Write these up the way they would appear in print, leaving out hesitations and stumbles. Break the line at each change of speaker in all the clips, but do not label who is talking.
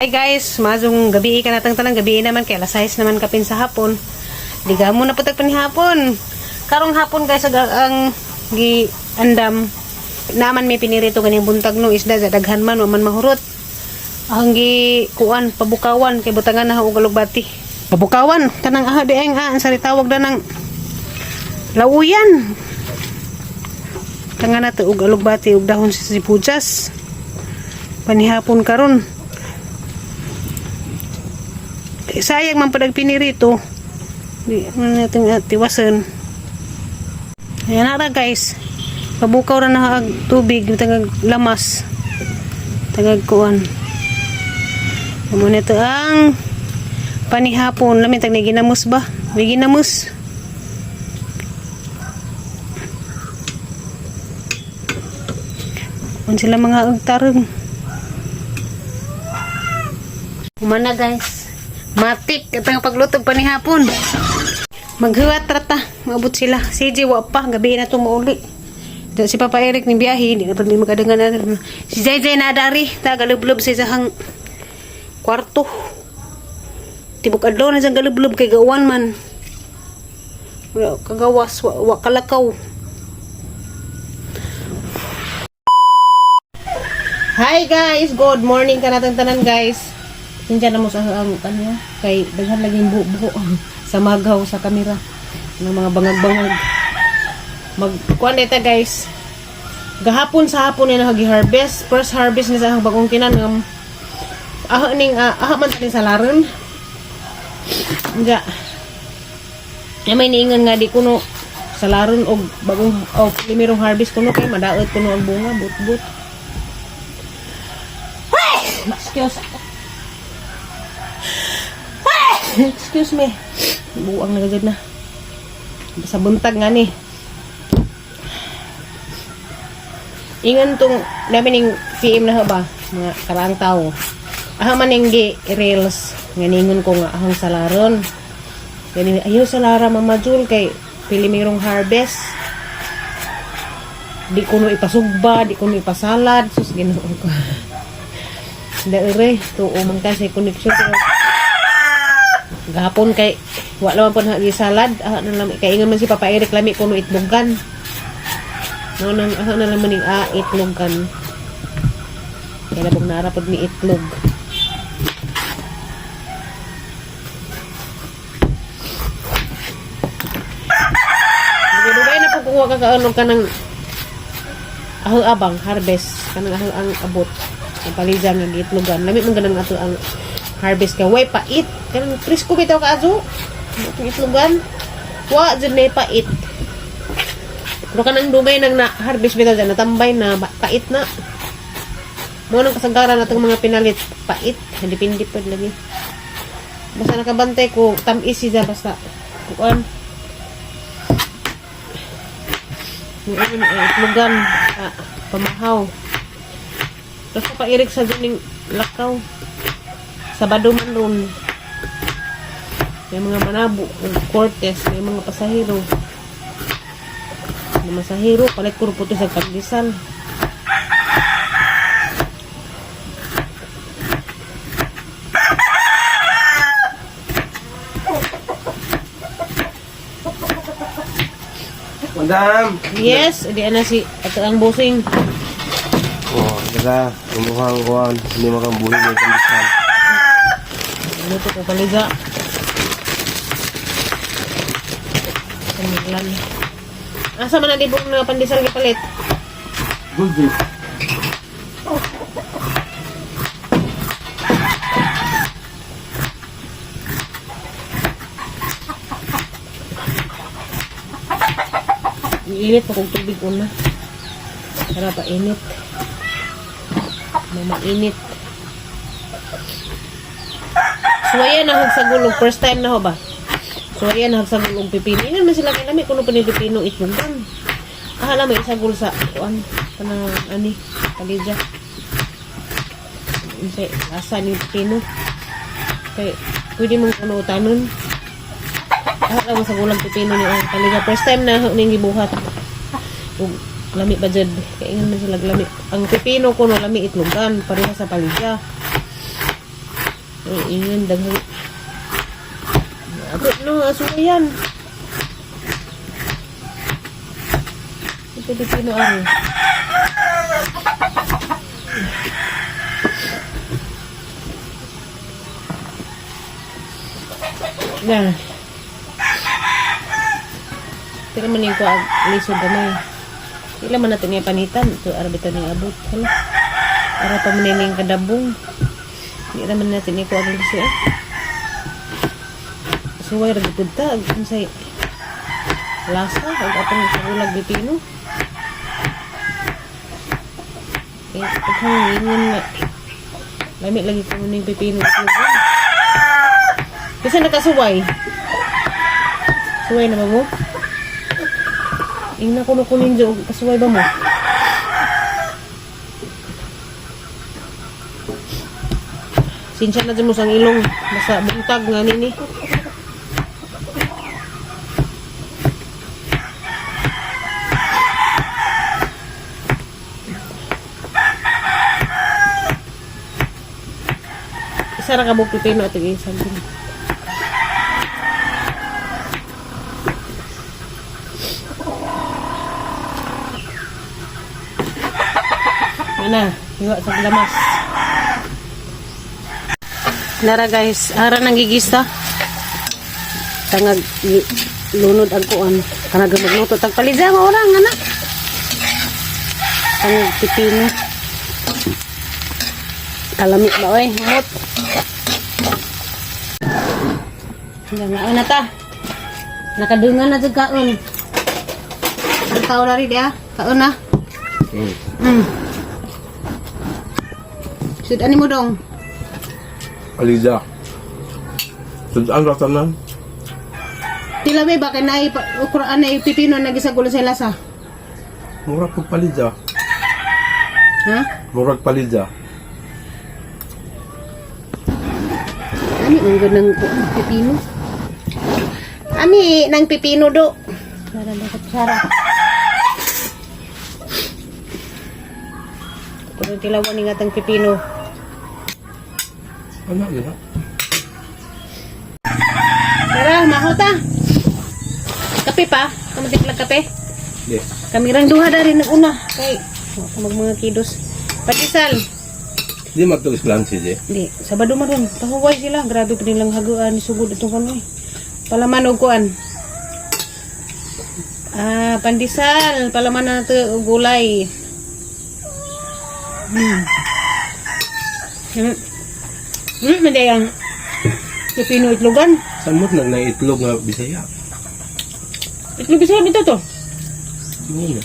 Hi guys, mazong gabi ka natang tanang gabi naman kay alas 6 naman kapin sa hapon. Diga mo na putag pani hapon. Karong hapon guys ang gi andam naman may pinirito ganing buntag no isda sa daghan man wa man mahurot. Ang gi kuan pabukawan kay butangan na og alugbati. Pabukawan kanang aha dieng ang sari tawag na ng lauyan. Tangan na to og alugbati og dahon sa sibuyas. Panihapon karon. Sayang man padag pinirito. Di man natin tiwasan. Ayan na guys. Pabukaw ra na ang tubig tangag lamas. Tangag kuan. Amo nito ang panihapon lamin tag ginamos ba? May ginamos. Kung sila mga agtarong. Kumana guys. Matik katang pagluto panihapon. Maghuwat rata, maabot sila. CJ wa pa gabi na tumuuli. Si Papa Eric ni biyahe, hindi na pag makadangan na. Si JJ na dari, tagalublob sa isang kwarto. Tibok adlaw na siyang galublob kay gawan man. Wala kagawas, wa kalakaw. Hi guys, good morning ka natin tanan guys. Sinja na mo sa ang kanya kay daghan laging buo sa magaw sa kamera ng mga bangag-bangag. Magkuan eta guys. Gahapon sa hapon ni nagi-harvest. First harvest ni sa bagong kinanam. Aha man sa salaron. Nga. May niingon nga di kuno salaron og bagong primerong harvest kuno kay madaot kuno ang bunga but. Excuse me. Buang na gagad na. Sa buntag nga ni. Ingan tong namin ning PM na ba? Mga karaang tao. Aha man ning reels. Nganingon ko nga ahong salaron. Gani ayaw salara Mama Jul kay pilimirong harvest. Di kuno ipasugba, di kuno ipasalad. Sus Ginoo ko. Daere to man kasi connection ko. Gahapon kay wala man po na salad na lang kay ingon man si Papa Eric lami kuno itlogan no nang na lang maning itlogan kay labog na arapod ni itlog dugay na po kuha ka kaano ka ng ahong abang harvest kanang ahong ang abot ang paliza nga itlogan lami man ganang ato ang harvest ka way pait kanang presko bitaw ka aso itlogan wa jud may pait pero kanang dumay nang na harvest bitaw dyan natambay na pait na mo nang kasagaran natong mga pinalit pait depende pod lagi basta nakabantay ko tamis siya basta kuan itlogan pamahaw tapos pa irik sa duning lakaw Sabado man ron. May mga manabo, Cortes, may mga pasahero. May masahero, palit ko puto sa pagdisal.
Madam!
Yes, di na si ato ang busing.
Oh, kaya, umuhang kuhan, hindi makambuhin yung kondisyon.
Luto ko paliga. Panilan. Asa man na di bong na pandesal gipalit?
Good.
Iinit pa kong tubig una. Para pa init. Mainit. So ayan na sa gulong. First time na ho ba? So ayan na sa gulong pipino. Inan man sila kinami kung ano pipino itlogan. Ahala may isa gul sa kuan kanang ani kalidya. Insay asa ni pipino. Kay pwede mong ano tanon. Ahala mo sa gulang pipino ni ang kalidya. First time na ning gibuhat. Ug lami ba jud kay ingon man sila lami. Ang pipino ko no lami itlogan pareha sa palidya. Yun, daghan. Abot no, aso yan. Ito Pilipino ari. Nah. Tira man yung lisod gamay. Ila man natin yung panitan. Ito arabitan yung abot. Hala. Para pa man yung kadabong. Hindi naman natin yung kuwag lisod. Suway ragitod ta. Ang say lasa. Ang atang sa ulag bipino. Eh, paghangin na. Lamig lagi ko muna yung pipino. Kasi nakasuway. Suway na ba mo? Ingna ko kunin dyan. Kasuway ba mo? Sinsya na dyan mo sang ilong. Basta buntag nga nini. Isa na kabog pipino at isang din. Na, hiwa sa lamas. Nara guys, ara nang gigista. Tangag lunod ang kuan. Kanag magluto tag palidza mo orang ana. Tangag pipino. Kalami ba oy, humot. Nga na ta. Nakadungan na jud kaon. Taw na ri dia, kaon na. Sudan mo dong.
Aliza. Sudan rasa na.
Tila may baka na ukuran na pipino na gisagulo sa lasa.
Murag po paliza.
Ha?
Murag paliza.
Ani ang ganang pipino. Ami nang pipino do. Sara dapat sara. Pero tilawan ni ngatang pipino.
Ano yun?
Tara, mahota. Kape pa? Kamatik lang kape?
Yes.
Kami rang duha dari na una. Kay, mga kidos. Patisal.
Di magtulis lang siya.
Di, Sabado man ron. Pahuway sila. Grabe pa nilang haguan. Sugod itong kanoy. Palaman o kuan. Pandisal. Palaman na ito gulay. Madayang pipino itlogan.
Samot na na itlog nga Bisaya.
Itlog isa dito to.
Ano?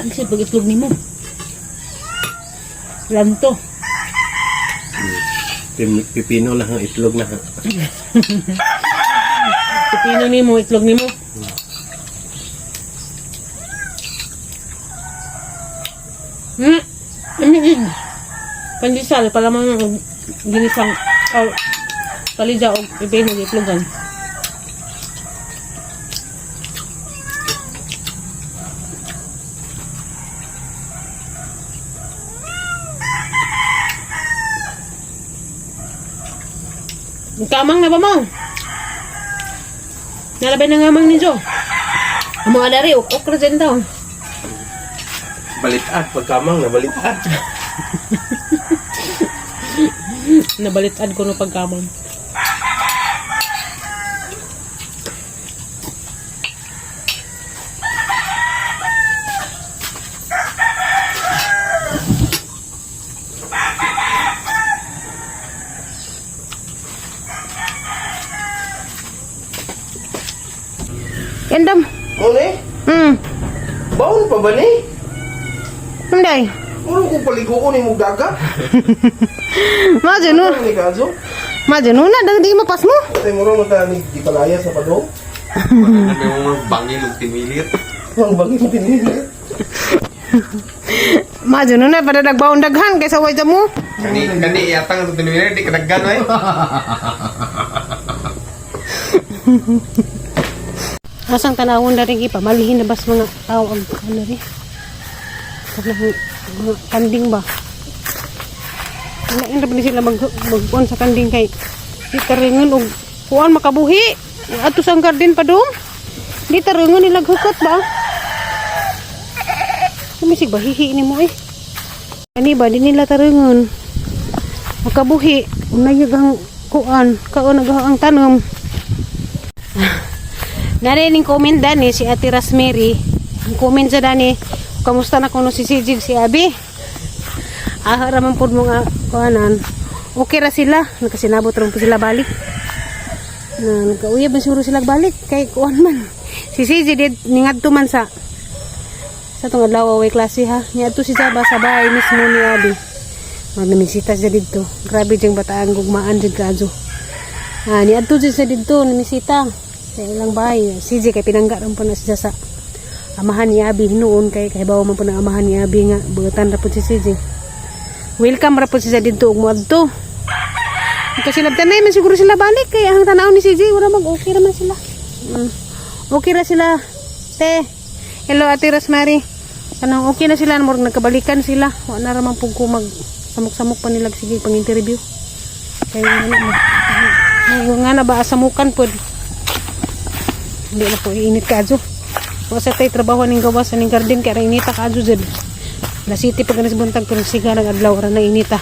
Ano siya pag itlog ni mo? Lanto.
Pipino lang ang itlog na.
Pipino ni mo, itlog ni mo. Pandisal, palamang ginisang palidza o pipino itlogan. Kamang na ba mo? Nalabay na ngamang ni Jo. Amo adari okra dyan daw.
Balitat, pagkamang na balitat.
Nabalitad ko no pagkamang. Endam.
Ole? Baon pa ba ni?
Hindi.
Ano kung paligo ko ni mo dagat?
Majano.
Ano ni kaso?
Majano na, di mapas mo.
Tay mo ron mata ni di palaya sa padong.
Ano yung bangin yung timilit?
Ang bagi mo tinili.
Majano na, pada nagbaon daghan kaysa way mo.
Kani yatang ito timilit, di kadaggan ay.
Asang tanawon dari gipa, malihin na bas mga tao ang ano rin. Mga kanding ba? Wala na ba ni sila magkuhan sa kanding kay di taringon og kuan makabuhi. Ato sang garden pa dong. Di taringon nila hukot ba? Sumisig ba hihi ni mo eh. Ani ba di nila taringon. Makabuhi. Unay ang kuan, kaon ang tanom. Nari ning comment dani si Ate Rosemary. Ang comment sa dani, kamusta na kuno si Sijig si Abi? Raman po mga kuanan. Okay ra sila, nakasinabot rin po sila balik. Nagkauyab na siguro sila balik kay kuan man. Si Sijig did ningadto man sa tong adlaw away klase ha. Niadto si Saba sa bahay mismo ni Abi. Namisita siya dito. Grabe diyang bataan gugmaan dyan kaso. Niadto siya dito, namisita. Sa ilang bahay. Si kay pinanggaran po na siya sa amahan ni Abi noon. Kay bawa man po ng amahan ni Abi nga. Bugatan ra po si CJ. Welcome ra po siya dito. Umuadto. Kasi labtanay man siguro sila balik. Kaya ang tanaw ni CJ, wala mag-okay naman sila. Okay ra sila. Te. Hello Ate Rosemary. Kanang okay na sila. Nagkabalikan sila. Wala na raman po ko samok-samok pa nila sige pang-interview. Kaya nga na ba asamukan po. Hindi na po iinit ka adyo. Wasa tayo trabaho ning gawas sa ning garden kaya inita ka adyo dyan. La city pag nanas buntag pero siga nag adlaw ra na inita.